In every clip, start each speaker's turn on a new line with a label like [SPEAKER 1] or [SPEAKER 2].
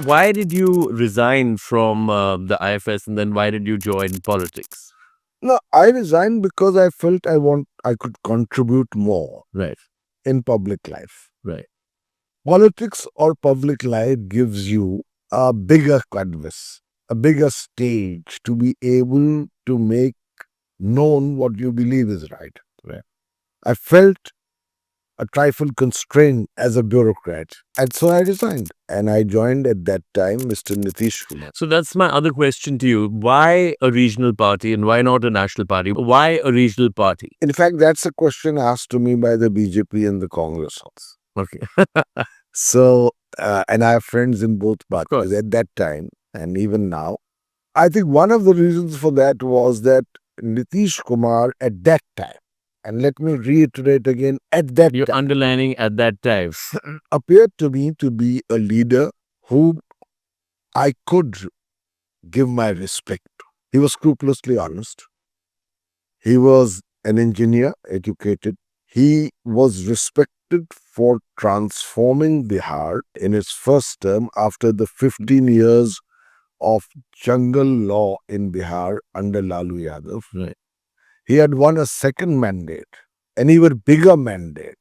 [SPEAKER 1] why did you resign from the IFS and then why did you join politics?
[SPEAKER 2] No, I resigned because I felt I could contribute more
[SPEAKER 1] Right,
[SPEAKER 2] in public life.
[SPEAKER 1] right.
[SPEAKER 2] Politics or public life gives you a bigger canvas, a bigger stage to be able to make known what you believe is right.
[SPEAKER 1] Right.
[SPEAKER 2] I felt a trifle constrained as a bureaucrat, and so I resigned. And I joined at that time Mr. Nitish Kumar.
[SPEAKER 1] So that's my other question to you. Why a regional party and why not a national party? Why a regional party?
[SPEAKER 2] In fact, that's a question asked to me by the BJP and the Congress also.
[SPEAKER 1] Okay.
[SPEAKER 2] So, and I have friends in both
[SPEAKER 1] course.
[SPEAKER 2] parties at that time and even now. I think one of the reasons for that was that Nitish Kumar at that time, and let me reiterate again, at that
[SPEAKER 1] You're
[SPEAKER 2] time,
[SPEAKER 1] underlining at that time.
[SPEAKER 2] appeared to me to be a leader who I could give my respect to. He was scrupulously honest. He was an engineer, educated. He was respected for transforming Bihar in his first term after the 15 years of jungle law in Bihar under Lalu Yadav.
[SPEAKER 1] Right.
[SPEAKER 2] He had won a second mandate, an even bigger mandate.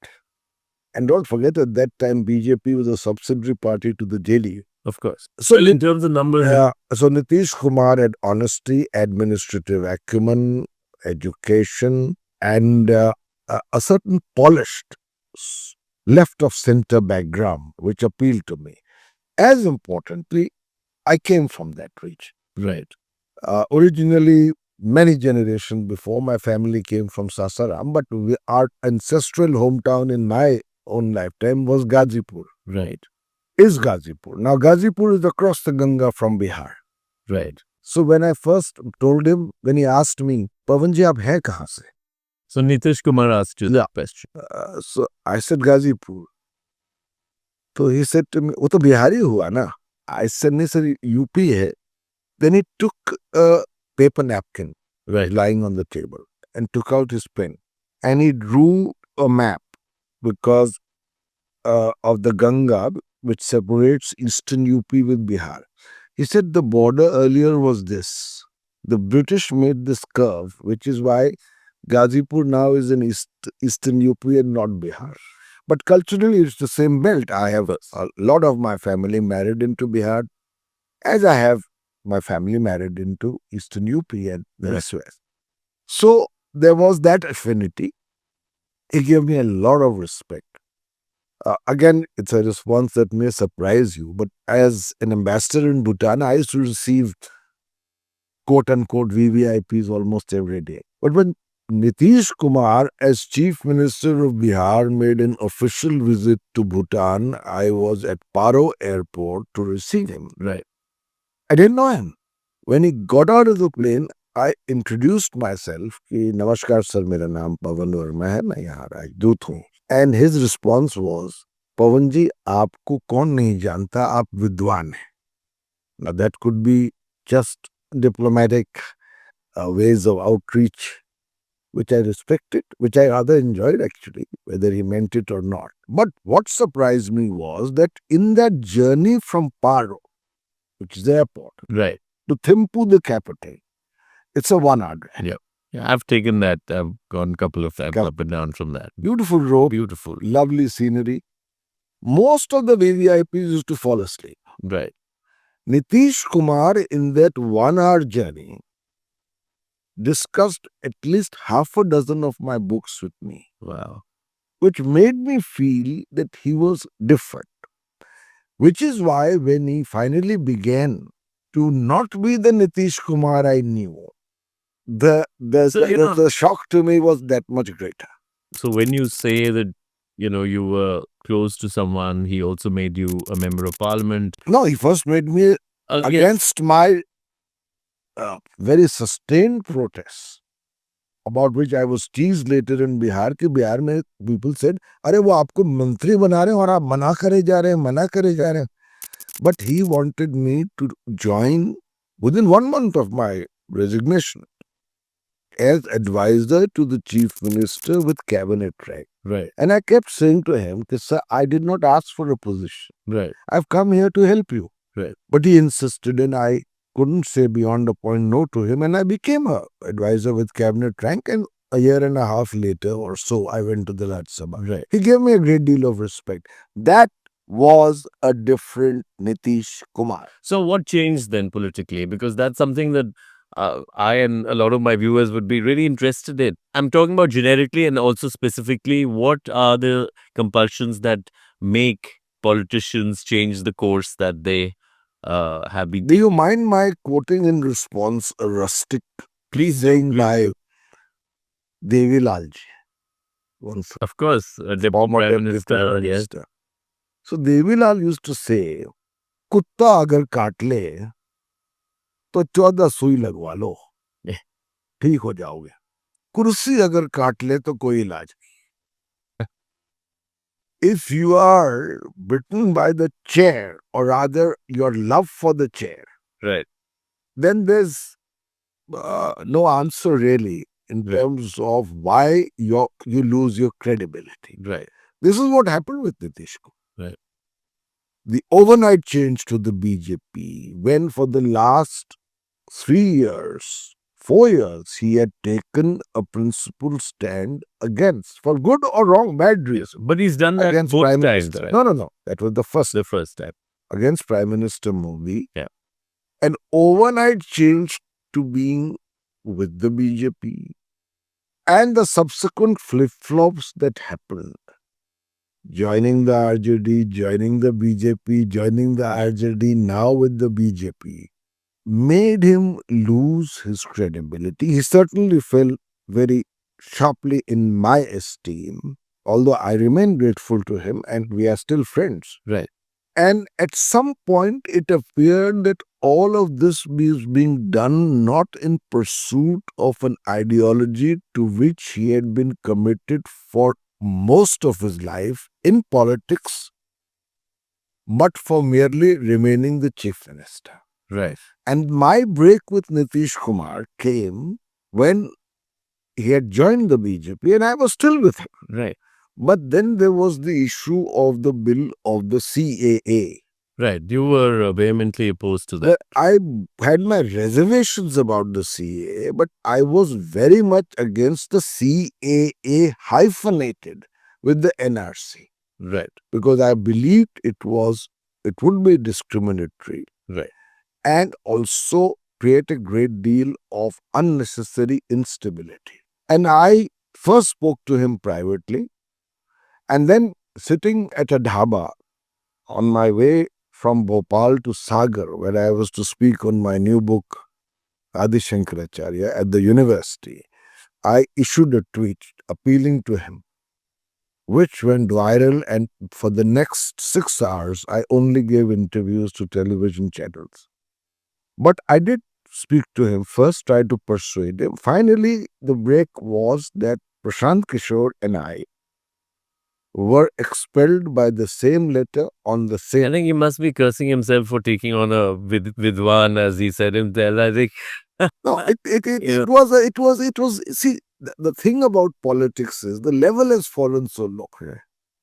[SPEAKER 2] And don't forget, at that time, BJP was a subsidiary party to the JD.
[SPEAKER 1] Of course.
[SPEAKER 2] So,
[SPEAKER 1] in terms of numbers,
[SPEAKER 2] so Nitish Kumar had honesty, administrative acumen, education, and a certain polished left of center background, which appealed to me. As importantly, I came from that region.
[SPEAKER 1] right.
[SPEAKER 2] Originally, many generations before, my family came from Sasaram, but our ancestral hometown in my own lifetime was Gazipur.
[SPEAKER 1] Right.
[SPEAKER 2] Is Gazipur. Now, Gazipur is across the Ganga from Bihar.
[SPEAKER 1] Right.
[SPEAKER 2] So when I first told him, when he asked me, Pavan ji, aap hai kahan se?
[SPEAKER 1] So Nitish Kumar asked you that question.
[SPEAKER 2] So I said Gazipur. So he said to me, wo to Bihari hua na? I said, nahi sir, UP hai. Then he took a paper napkin lying on the table and took out his pen. And he drew a map because of the Ganga, which separates eastern UP with Bihar. He said the border earlier was this. The British made this curve, which is why Gazipur now is in eastern UP and not Bihar. But culturally, it's the same belt. I have a lot of my family married into Bihar, as I have my family married into eastern UP and elsewhere. So there was that affinity. He gave me a lot of respect. Again, it's a response that may surprise you, but as an ambassador in Bhutan, I used to receive quote-unquote VVIPs almost every day. But when Nitish Kumar, as Chief Minister of Bihar, made an official visit to Bhutan, I was at Paro Airport to receive him.
[SPEAKER 1] Right.
[SPEAKER 2] I didn't know him. When he got out of the plane, I introduced myself. Ki, Namaskar sir, mera naam Pavan Varma hai, main yahan Rajdoot hoon. And his response was, Pavan ji, aapko kaun nahi janta, aap vidwan hai. Now that could be just diplomatic ways of outreach, which I respected, which I rather enjoyed actually, whether he meant it or not. But what surprised me was that in that journey from Paro, which is the airport,
[SPEAKER 1] Right.
[SPEAKER 2] to Thimphu, the capital, it's a 1 hour drive.
[SPEAKER 1] Yeah. Yeah, I've taken that. I've gone a couple of times up and down from that.
[SPEAKER 2] Beautiful road,
[SPEAKER 1] Beautiful.
[SPEAKER 2] lovely scenery. Most of the VVIPs used to fall asleep.
[SPEAKER 1] Right.
[SPEAKER 2] Nitish Kumar, in that 1 hour journey, discussed at least half a dozen of my books with me.
[SPEAKER 1] Wow.
[SPEAKER 2] Which made me feel that he was different. Which is why when he finally began to not be the Nitish Kumar I knew, the shock to me was that much greater.
[SPEAKER 1] So when you say that, you were close to someone, he also made you a member of parliament.
[SPEAKER 2] No, he first made me against my very sustained protests, about which I was teased later in Bihar. Ki Bihar mein people said, "Arey wo aapko mantri bana rahe hain aur aap mana kare ja rahe hain." But he wanted me to join within 1 month of my resignation as advisor to the chief minister with cabinet rank.
[SPEAKER 1] Right.
[SPEAKER 2] And I kept saying to him, sir, I did not ask for a position.
[SPEAKER 1] Right.
[SPEAKER 2] I've come here to help you.
[SPEAKER 1] Right.
[SPEAKER 2] But he insisted, and I couldn't say beyond a point no to him, and I became a advisor with cabinet rank, and a year and a half later or so, I went to the Rajya Sabha.
[SPEAKER 1] Right.
[SPEAKER 2] He gave me a great deal of respect. That was a different Nitish Kumar.
[SPEAKER 1] So what changed then politically? Because that's something that I and a lot of my viewers would be really interested in. I'm talking about generically and also specifically, what are the compulsions that make politicians change the course that they have been?
[SPEAKER 2] Do you mind my quoting in response a rustic
[SPEAKER 1] Please
[SPEAKER 2] saying by Devi Lalji? Once
[SPEAKER 1] Of course, Deputy
[SPEAKER 2] former
[SPEAKER 1] Prime
[SPEAKER 2] Deputy
[SPEAKER 1] Minister.
[SPEAKER 2] Prime
[SPEAKER 1] Yes.
[SPEAKER 2] Minister. So Devi Lal used to say, कुत्ता अगर काट ले तो 14 सुई लगवा लो, ठीक हो जाओगे. कुर्सी अगर काट ले तो कोई इलाज नहीं. If you are bitten by the chair, or rather your love for the chair,
[SPEAKER 1] Right.
[SPEAKER 2] then there's no answer really in
[SPEAKER 1] Right.
[SPEAKER 2] terms of why you lose your credibility.
[SPEAKER 1] Right.
[SPEAKER 2] This is what happened with Nitish Kumar.
[SPEAKER 1] Right.
[SPEAKER 2] The overnight change to the BJP, when for the last 3 years, 4 years, he had taken a principled stand against, for good or wrong, bad reason,
[SPEAKER 1] But he's done that
[SPEAKER 2] against
[SPEAKER 1] both
[SPEAKER 2] Prime
[SPEAKER 1] times,
[SPEAKER 2] Minister.
[SPEAKER 1] right?
[SPEAKER 2] No. That was the first
[SPEAKER 1] time.
[SPEAKER 2] against Prime Minister Modi.
[SPEAKER 1] Yeah.
[SPEAKER 2] An overnight change to being with the BJP, and the subsequent flip-flops that happened. Joining the RJD, joining the BJP, joining the RJD, now with the BJP, made him lose his credibility. He certainly fell very sharply in my esteem, although I remain grateful to him and we are still friends.
[SPEAKER 1] Right.
[SPEAKER 2] And at some point, it appeared that all of this was being done not in pursuit of an ideology to which he had been committed for most of his life in politics, but for merely remaining the chief minister.
[SPEAKER 1] Right.
[SPEAKER 2] And my break with Nitish Kumar came when he had joined the BJP and I was still with him.
[SPEAKER 1] Right.
[SPEAKER 2] But then there was the issue of the bill of the CAA.
[SPEAKER 1] Right. You were vehemently opposed to that.
[SPEAKER 2] I had my reservations about the CAA, but I was very much against the CAA hyphenated with the NRC.
[SPEAKER 1] Right.
[SPEAKER 2] Because I believed it would be discriminatory.
[SPEAKER 1] Right.
[SPEAKER 2] And also create a great deal of unnecessary instability. And I first spoke to him privately, and then sitting at a dhaba on my way from Bhopal to Sagar, where I was to speak on my new book, Adi Shankaracharya, at the university, I issued a tweet appealing to him, which went viral, and for the next 6 hours, I only gave interviews to television channels. But I did speak to him first, try to persuade him. Finally, the break was that Prashant Kishore and I were expelled by the same letter on the
[SPEAKER 1] I
[SPEAKER 2] same.
[SPEAKER 1] think he must be cursing himself for taking on a vidwan, as he said himself. I think.
[SPEAKER 2] No, it was. See, the thing about politics is the level has fallen so low.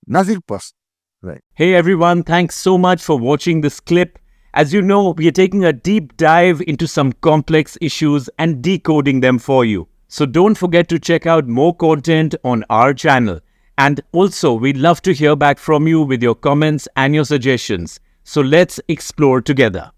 [SPEAKER 2] Nothing personal. Right.
[SPEAKER 3] Hey everyone, thanks so much for watching this clip. As you know, we are taking a deep dive into some complex issues and decoding them for you. So don't forget to check out more content on our channel. And also, we'd love to hear back from you with your comments and your suggestions. So let's explore together.